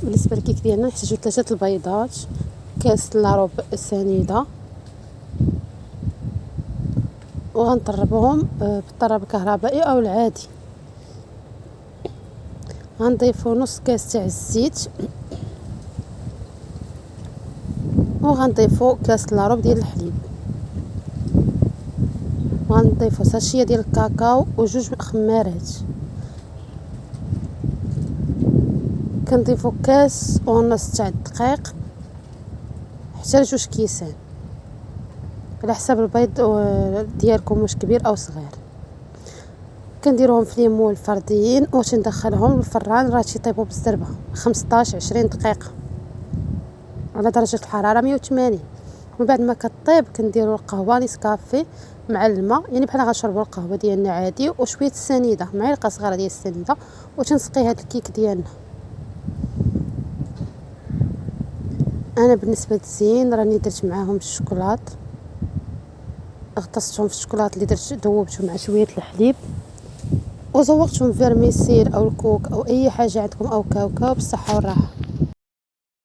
بالنسبه للكيك ديالنا نحتاجو 3 البيضات، كاس لاروب سنيده، وغنطربوهم بالطرب الكهربائي او العادي. غنضيفو نص كاس تاع الزيت، وغنضيفو كاس لاروب ديال الحليب، وغنضيفو ساشيه ديال الكاكاو وجوج خمارات، كنضيفو كاس ونص تاع الدقيق حتى لجوج كيسان على حساب البيض ديالكم واش كبير او صغير. كنديروهم في ليمون فرديين وتندخلهم للفران راه تيطيبوا بالزربه 15 20 دقيقه على درجه الحراره 180. ومن بعد ما كطيب كنديروا القهوه نسكافي مع الماء، يعني بحال غنشربوا القهوه ديالنا عادي، وشويه السنيده، معلقه صغيره ديال السنيده، وتنسقي هذا الكيك ديالنا. انا بالنسبه للزين راني درت معاهم الشوكولات، غطستهم في الشوكولات اللي درت ذوبته مع شويه الحليب، وزوقتهم فيرميسيل او الكوك او اي حاجه عندكم او كاوكاو بالصحه والراحه.